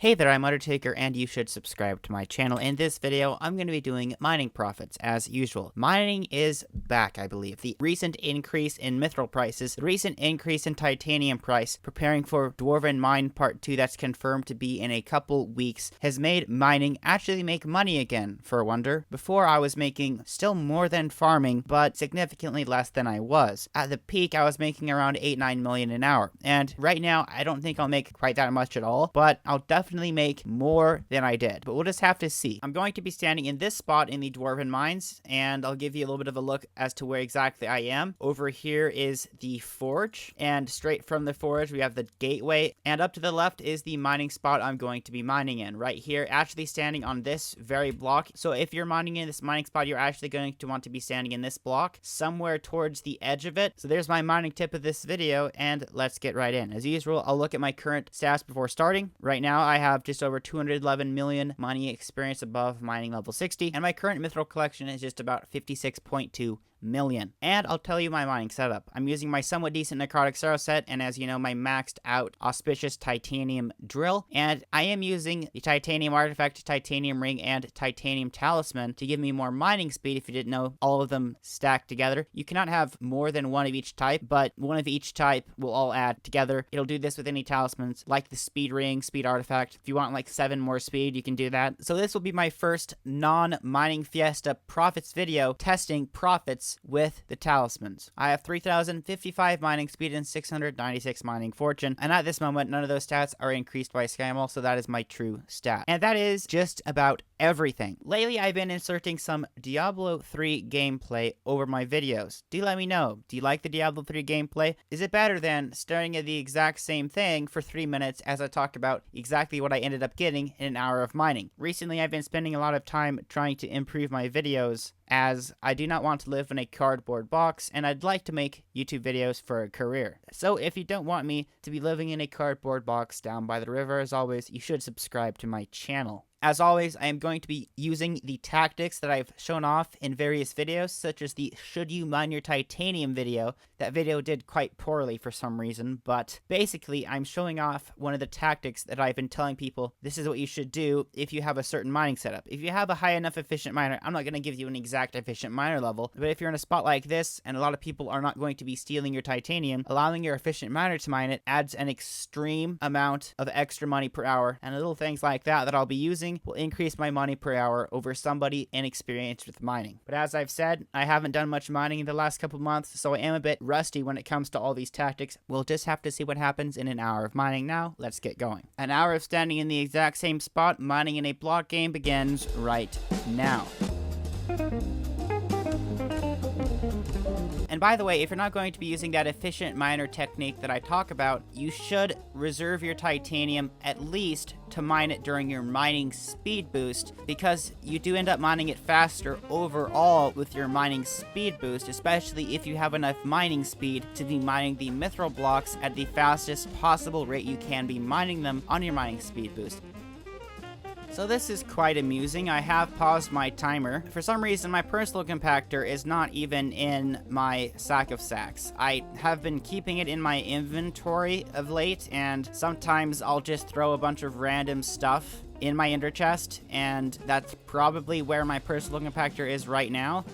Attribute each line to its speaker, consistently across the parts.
Speaker 1: Hey there, I'm Undertaker, and you should subscribe to my channel. In this video, I'm going to be doing mining profits, as usual. Mining is back, I believe. The recent increase in mithril prices, the recent increase in titanium price, preparing for Dwarven Mine Part 2 that's confirmed to be in a couple weeks, has made mining actually make money again, for a wonder. Before, I was making still more than farming, but significantly less than I was. At the peak, I was making around 8-9 million an hour, and right now, I don't think I'll make quite that much at all, but I'll definitely make more than I did, but we'll just have to see. I'm going to be standing in this spot in the Dwarven Mines, and I'll give you a little bit of a look as to where exactly I am. Over here is the forge, and straight from the forge we have the gateway, and up to the left is the mining spot I'm going to be mining in. Right here, actually standing on this very block. So if you're mining in this mining spot, you're actually going to want to be standing in this block, somewhere towards the edge of it. So there's my mining tip of this video, and let's get right in. As usual, I'll look at my current stats before starting. Right now, I have just over 211 million mining experience above mining level 60, and my current Mithril Collection is just about 56.2 million. And I'll tell you my mining setup. I'm using my somewhat decent necrotic arrow set, and as you know, my maxed out auspicious titanium drill, and I am using the titanium artifact, titanium ring, and titanium talisman to give me more mining speed. If you didn't know, all of them stacked together. You cannot have more than one of each type, but one of each type will all add together. It'll do this with any talismans, like the speed ring, speed artifact. If you want like 7 more speed, you can do that. So this will be my first non-mining fiesta profits video, testing profits with the talismans. I have 3,055 mining speed and 696 mining fortune, and at this moment none of those stats are increased by Skymall, so that is my true stat. And that is just about everything. Lately I've been inserting some Diablo 3 gameplay over my videos. Do let me know, do you like the Diablo 3 gameplay? Is it better than staring at the exact same thing for 3 minutes as I talk about exactly what I ended up getting in an hour of mining? Recently I've been spending a lot of time trying to improve my videos, as I do not want to live in a cardboard box, and I'd like to make YouTube videos for a career. So if you don't want me to be living in a cardboard box down by the river, as always, you should subscribe to my channel. As always, I am going to be using the tactics that I've shown off in various videos, such as the Should You Mine Your Titanium video. That video did quite poorly for some reason, but basically I'm showing off one of the tactics that I've been telling people this is what you should do if you have a certain mining setup. If you have a high enough efficient miner, I'm not going to give you an exact efficient miner level, but if you're in a spot like this and a lot of people are not going to be stealing your titanium, allowing your efficient miner to mine it adds an extreme amount of extra money per hour, and little things like that I'll be using will increase my money per hour over somebody inexperienced with mining. But as I've said, I haven't done much mining in the last couple months, so I am a bit rusty when it comes to all these tactics. We'll just have to see what happens in an hour of mining now. Let's get going. An hour of standing in the exact same spot, mining in a block game begins right now. And by the way, if you're not going to be using that efficient miner technique that I talk about, you should reserve your titanium at least to mine it during your mining speed boost, because you do end up mining it faster overall with your mining speed boost, especially if you have enough mining speed to be mining the mithril blocks at the fastest possible rate you can be mining them on your mining speed boost. So this is quite amusing. I have paused my timer. For some reason, my personal compactor is not even in my sack of sacks. I have been keeping it in my inventory of late, and sometimes I'll just throw a bunch of random stuff in my ender chest, and that's probably where my personal compactor is right now.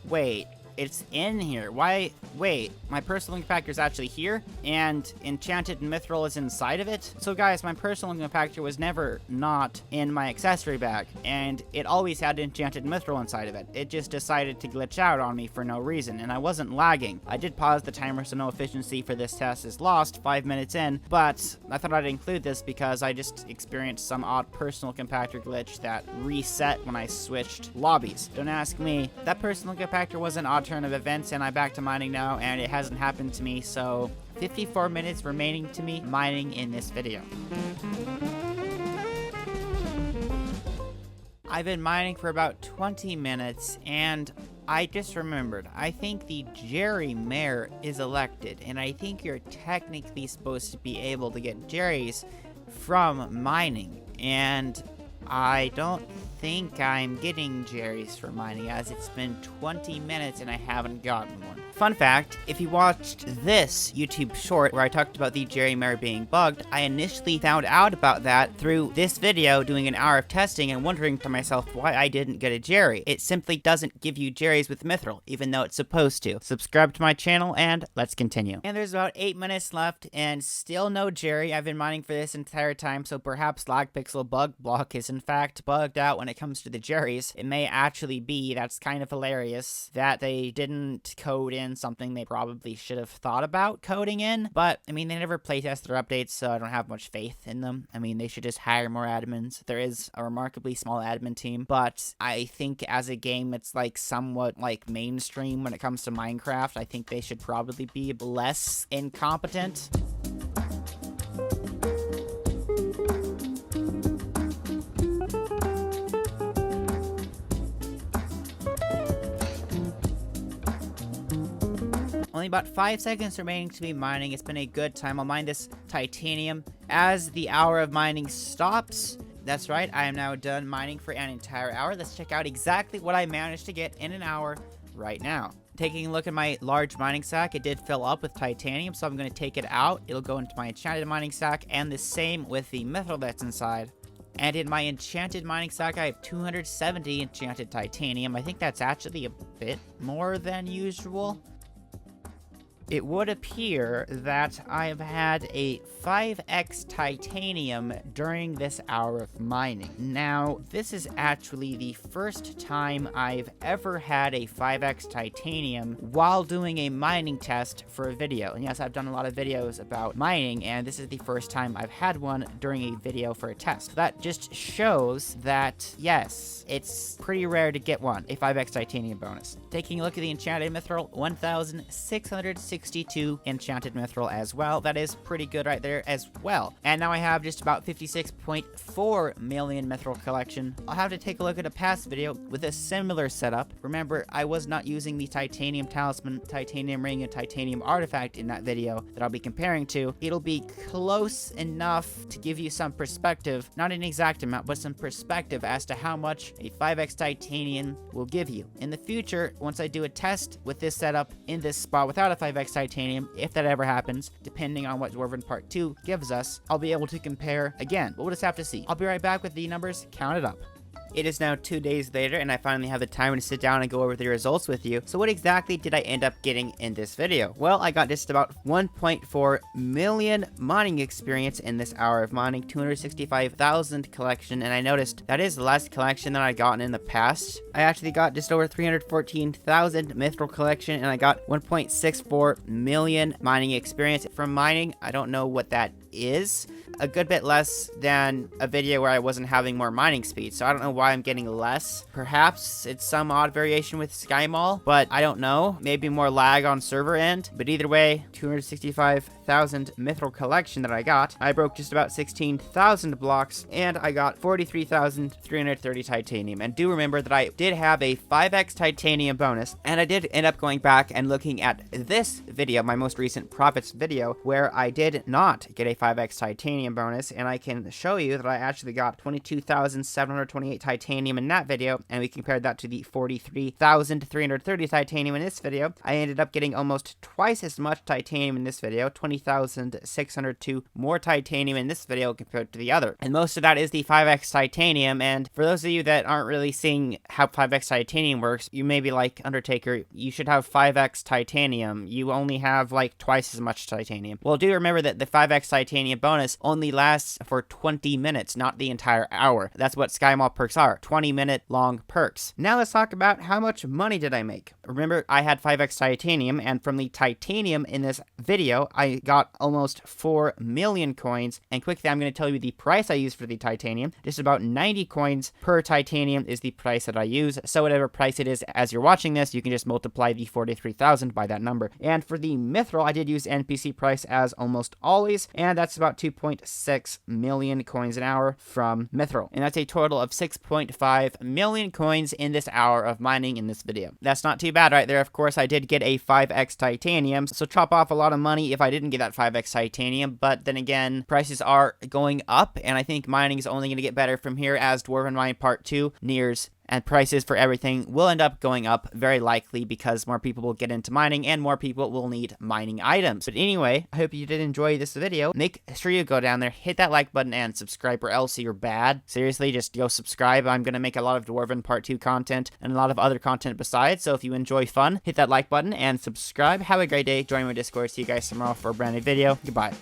Speaker 1: Wait. It's in here. Why? Wait, my personal compactor is actually here, and enchanted mithril is inside of it? So guys, my personal compactor was never not in my accessory bag, and it always had enchanted mithril inside of it. It just decided to glitch out on me for no reason, and I wasn't lagging. I did pause the timer so no efficiency for this test is lost 5 minutes in, but I thought I'd include this because I just experienced some odd personal compactor glitch that reset when I switched lobbies. Don't ask me. That personal compactor was an odd turn of events, and I'm back to mining now, and it hasn't happened to me, so 54 minutes remaining to me mining in this video. I've been mining for about 20 minutes, and I just remembered, I think the Jerry Mayor is elected, and I think you're technically supposed to be able to get Jerry's from mining, and I don't think I'm getting Jerry's for mining, as it's been 20 minutes and I haven't gotten one. Fun fact, if you watched this YouTube short where I talked about the Jerry Mirror being bugged, I initially found out about that through this video doing an hour of testing and wondering to myself why I didn't get a Jerry. It simply doesn't give you Jerrys with Mithril, even though it's supposed to. Subscribe to my channel and let's continue. And there's about 8 minutes left and still no Jerry. I've been mining for this entire time, so perhaps Hypixel bug block is in fact bugged out when it comes to the Jerrys. It may actually be. That's kind of hilarious that they didn't code in something they probably should have thought about coding in. But, I mean, they never playtest their updates, so I don't have much faith in them. I mean, they should just hire more admins. There is a remarkably small admin team, but I think as a game, it's like somewhat like mainstream when it comes to Minecraft. I think they should probably be less incompetent. Only about 5 seconds remaining to be mining. It's been a good time. I'll mine this titanium as the hour of mining stops. That's right, I am now done mining for an entire hour. Let's check out exactly what I managed to get in an hour right now. Taking a look at my large mining sack, it did fill up with titanium, so I'm going to take it out. It'll go into my enchanted mining sack, and the same with the mithril that's inside. And in my enchanted mining sack, I have 270 enchanted titanium. I think that's actually a bit more than usual. It would appear that I've had a 5x titanium during this hour of mining. Now, this is actually the first time I've ever had a 5x titanium while doing a mining test for a video. And yes, I've done a lot of videos about mining, and this is the first time I've had one during a video for a test. That just shows that, yes, it's pretty rare to get one, a 5x titanium bonus. Taking a look at the enchanted mithril, 1,662 enchanted mithril as well. That is pretty good right there as well. And now I have just about 56.4 million mithril collection. I'll have to take a look at a past video with a similar setup. Remember, I was not using the titanium talisman, titanium ring, and titanium artifact in that video that I'll be comparing to. It'll be close enough to give you some perspective, not an exact amount, but some perspective as to how much a 5x titanium will give you. In the future, once I do a test with this setup in this spot without a 5x titanium, if that ever happens, depending on what Dwarven Part 2 gives us, I'll be able to compare again, but we'll just have to see. I'll be right back with the numbers counted up. It is now 2 days later, and I finally have the time to sit down and go over the results with you. So what exactly did I end up getting in this video? Well, I got just about 1.4 million mining experience in this hour of mining, 265,000 collection, and I noticed that is less collection than I'd gotten in the past. I actually got just over 314,000 mithril collection, and I got 1.64 million mining experience from mining. I don't know what that is. A good bit less than a video where I wasn't having more mining speed, so I don't know why I'm getting less. Perhaps it's some odd variation with SkyMall, but I don't know. Maybe more lag on server end, but either way, 265,000 mithril collection that I got. I broke just about 16,000 blocks, and I got 43,330 titanium. And do remember that I did have a 5x titanium bonus, and I did end up going back and looking at this video, my most recent profits video, where I did not get a 5x titanium bonus, and I can show you that I actually got 22,728 titanium in that video, and we compared that to the 43,330 titanium in this video. I ended up getting almost twice as much titanium in this video, 20,602 more titanium in this video compared to the other. And most of that is the 5x titanium, and for those of you that aren't really seeing how 5x titanium works, you may be like, Undertaker, you should have 5x titanium. You only have like twice as much titanium. Well, do remember that the 5x titanium bonus only lasts for 20 minutes, not the entire hour. That's what SkyMall perks are, 20-minute long perks. Now let's talk about how much money did I make. Remember, I had 5x titanium, and from the titanium in this video, I got almost 4 million coins. And quickly, I'm going to tell you the price I used for the titanium. Just about 90 coins per titanium is the price that I use. So whatever price it is as you're watching this, you can just multiply the 43,000 by that number. And for the mithril, I did use NPC price as almost always, and that's about 2.6 million coins an hour from mithril. And that's a total of 6.5 million coins in this hour of mining in this video. That's not too bad right there. Of course, I did get a 5x titanium, so chop off a lot of money if I didn't get that 5x titanium, but then again, prices are going up, and I think mining is only going to get better from here as Dwarven Mine Part 2 nears and prices for everything will end up going up very likely because more people will get into mining and more people will need mining items. But anyway, I hope you did enjoy this video. Make sure you go down there, hit that like button, and subscribe, or else you're bad. Seriously, just go subscribe. I'm going to make a lot of Dwarven Part 2 content and a lot of other content besides, so if you enjoy fun, hit that like button and subscribe. Have a great day. Join my Discord. See you guys tomorrow for a brand new video. Goodbye.